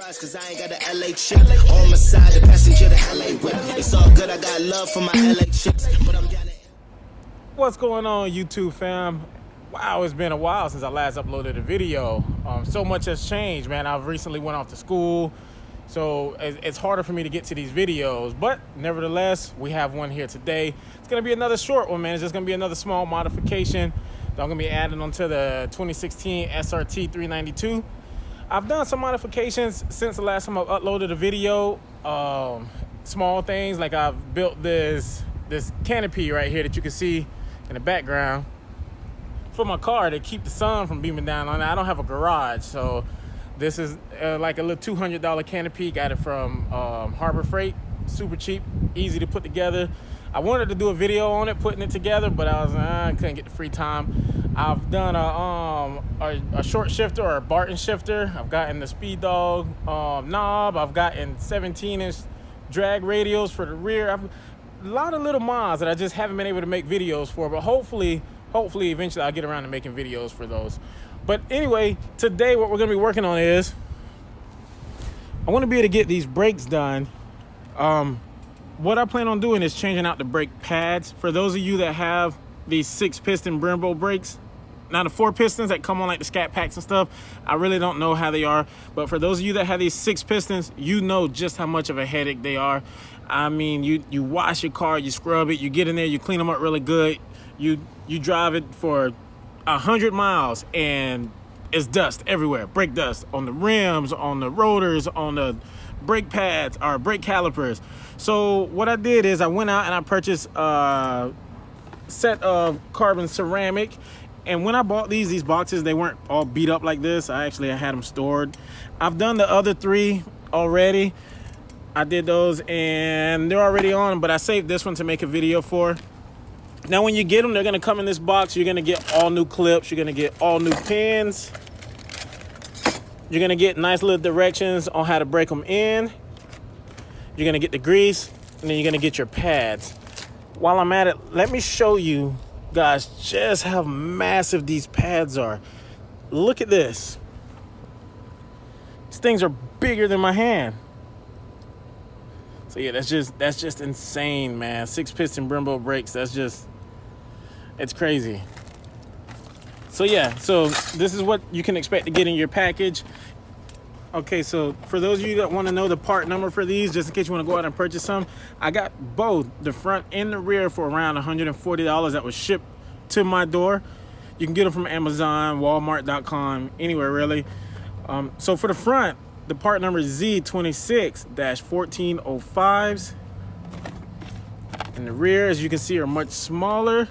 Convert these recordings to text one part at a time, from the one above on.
surprised cause I ain't got the LA chick on my side, the passenger, the LA whip. It's all good, I got love for my LA chicks, but I'm down to... What's going on, YouTube fam? Wow, it's been a while since I last uploaded a video. So much has changed, man. I've recently went off to school, so it's harder for me to get to these videos, but nevertheless, we have one here today. It's gonna be another short one, man. It's just gonna be another small modification that I'm gonna be adding onto the 2016 SRT 392. I've done some modifications since the last time I uploaded a video. Small things, like I've built this canopy right here that you can see in the background for my car to keep the sun from beaming down on it. I don't have a garage, so this is like a little $200 canopy. Got it from Harbor Freight. Super cheap, easy to put together. I wanted to do a video on it, putting it together, but I couldn't get the free time. I've done a short shifter or a Barton shifter. I've gotten the Speed Dog knob. I've gotten 17-inch drag radials for the rear. A lot of little mods that I just haven't been able to make videos for, but hopefully eventually I'll get around to making videos for those. But anyway, today what we're gonna be working on is I want to be able to get these brakes done. What I plan on doing is changing out the brake pads. For those of you that have these 6-piston Brembo brakes, now the 4 pistons that come on like the Scat Packs and stuff, I really don't know how they are, but for those of you that have these 6 pistons, you know just how much of a headache they are. I mean, you wash your car, you scrub it, you get in there, you clean them up really good, you drive it for 100 miles and it's dust everywhere. Brake dust on the rims, on the rotors, on the brake pads or brake calipers. So what I did is I went out and I purchased a set of carbon ceramic. And when I bought these boxes, they weren't all beat up like this. I had them stored. I've done the other 3 already. I did those and they're already on, but I saved this one to make a video for. Now when you get them, they're gonna come in this box. You're gonna get all new clips. You're gonna get all new pins. You're gonna get nice little directions on how to break them in. You're gonna get the grease, and then you're gonna get your pads. While I'm at it, let me show you guys just how massive these pads are. Look at this. These things are bigger than my hand. So yeah, that's just insane, man. 6-piston Brembo brakes, it's crazy. So yeah, so this is what you can expect to get in your package. Okay, so for those of you that want to know the part number for these, just in case you want to go out and purchase some, I got both the front and the rear for around $140 that was shipped to my door. You can get them from Amazon, Walmart.com, anywhere really. So for the front, the part number is Z26-1405s. And the rear, as you can see, are much smaller,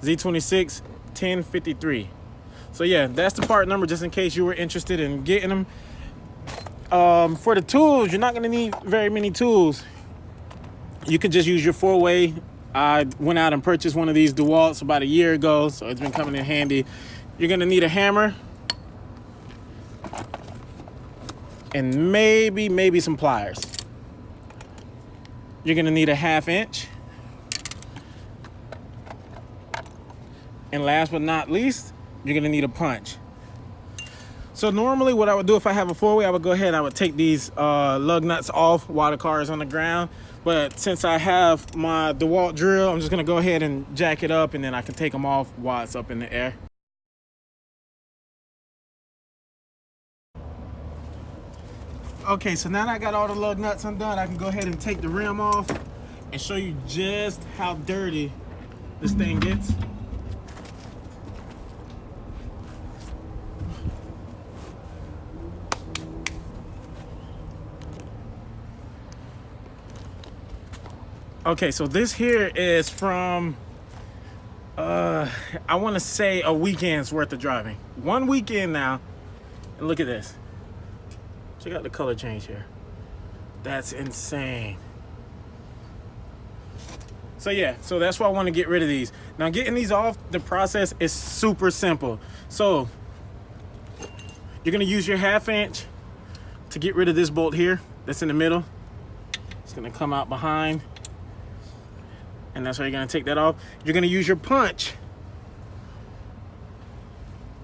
Z26-1053. So yeah, that's the part number, just in case you were interested in getting them. For the tools, you're not going to need very many tools. You can just use your 4-way. I went out and purchased one of these DeWalt's about a year ago, so it's been coming in handy. You're going to need a hammer and maybe some pliers. You're going to need a 1/2 inch. And last but not least, you're going to need a punch. So normally what I would do if I have a 4-way, I would go ahead, I would take these lug nuts off while the car is on the ground. But since I have my DeWalt drill, I'm just gonna go ahead and jack it up, and then I can take them off while it's up in the air. Okay, so now that I got all the lug nuts undone, I can go ahead and take the rim off and show you just how dirty this thing gets. Okay, so this here is from, I want to say a weekend's worth of driving. 1 weekend now, and look at this. Check out the color change here. That's insane. So yeah, so that's why I want to get rid of these. Now getting these off, the process is super simple. So you're gonna use your 1/2 inch to get rid of this bolt here that's in the middle. It's gonna come out behind. And that's how you're gonna take that off. You're gonna use your punch.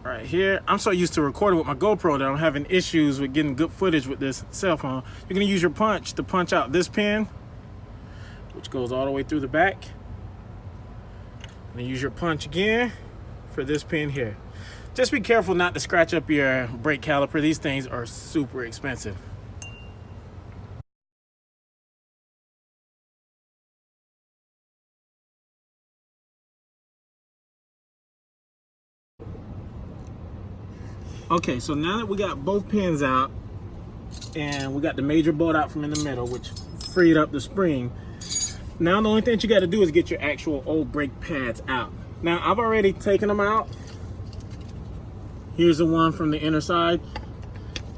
All right, right here. I'm so used to recording with my GoPro that I'm having issues with getting good footage with this cell phone. You're gonna use your punch to punch out this pin, which goes all the way through the back. And then use your punch again for this pin here. Just be careful not to scratch up your brake caliper. These things are super expensive. Okay, so now that we got both pins out and we got the major bolt out from in the middle, which freed up the spring, now the only thing that you got to do is get your actual old brake pads out. Now I've already taken them out. Here's the one from the inner side.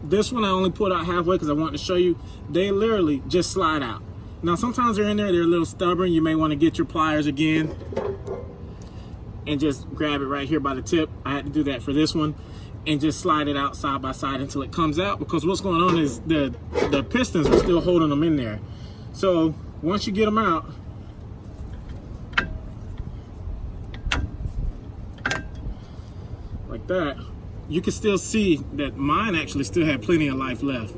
This one I only pulled out halfway because I wanted to show you. They literally just slide out. Now sometimes they're in there, they're a little stubborn. You may want to get your pliers again and just grab it right here by the tip. I had to do that for this one. And just slide it out side by side until it comes out, because what's going on is the pistons are still holding them in there. So once you get them out, like that, you can still see that mine actually still had plenty of life left.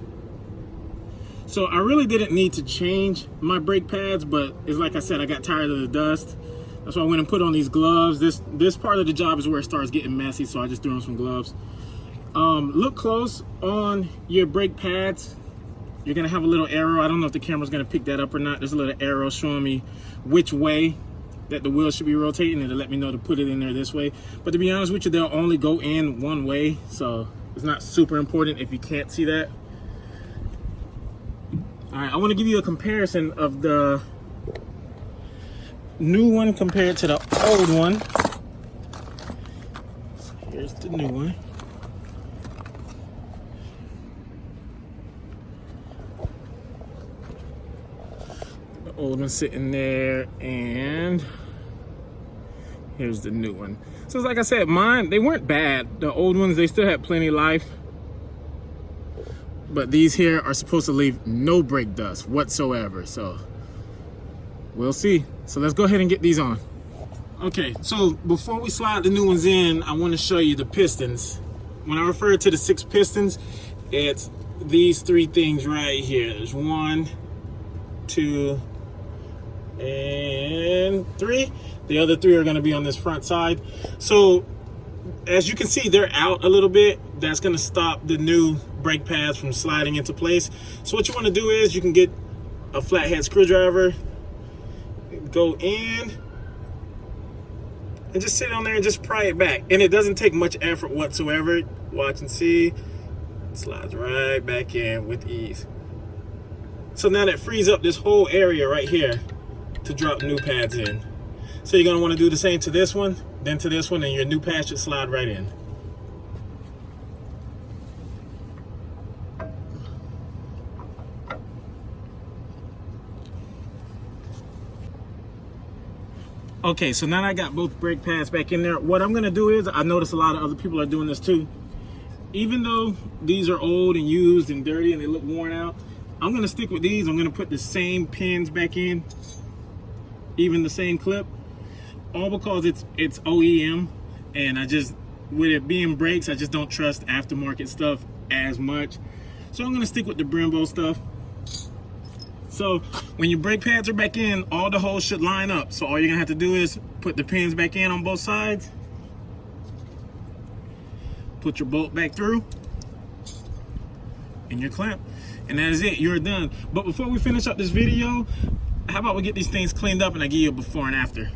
So I really didn't need to change my brake pads, but it's like I said, I got tired of the dust. That's why I went and put on these gloves. This part of the job is where it starts getting messy, so I just threw on some gloves. Look close on your brake pads. You're gonna have a little arrow. I don't know if the camera's gonna pick that up or not. There's a little arrow showing me which way that the wheel should be rotating, and to let me know to put it in there this way. But to be honest with you, they'll only go in one way, so it's not super important if you can't see that. All right, I want to give you a comparison of the new one compared to the old one. So here's the new one. The old one sitting there, and here's the new one. So it's like I said, mine, they weren't bad. The old ones, they still had plenty of life. But these here are supposed to leave no brake dust whatsoever. So we'll see. So let's go ahead and get these on. Okay, so before we slide the new ones in, I want to show you the pistons. When I refer to the 6 pistons, it's these 3 things right here. There's 1, 2, and 3. The other 3 are going to be on this front side. So as you can see, they're out a little bit. That's going to stop the new brake pads from sliding into place. So what you want to do is you can get a flathead screwdriver, go in, and just sit on there and just pry it back. And it doesn't take much effort whatsoever. Watch and see. It slides right back in with ease. So now that frees up this whole area right here to drop new pads in. So you're going to want to do the same to this one, then to this one, and your new pad should slide right in. Okay, so now I got both brake pads back in there. What I'm gonna do is, I notice a lot of other people are doing this too. Even though these are old and used and dirty and they look worn out, I'm gonna stick with these. I'm gonna put the same pins back in, even the same clip, all because it's OEM, and I just, with it being brakes, I just don't trust aftermarket stuff as much. So I'm gonna stick with the Brembo stuff. So when your brake pads are back in, all the holes should line up. So all you're gonna have to do is put the pins back in on both sides, put your bolt back through, and your clamp, and that is it, you're done. But before we finish up this video, how about we get these things cleaned up and I give you a before and after.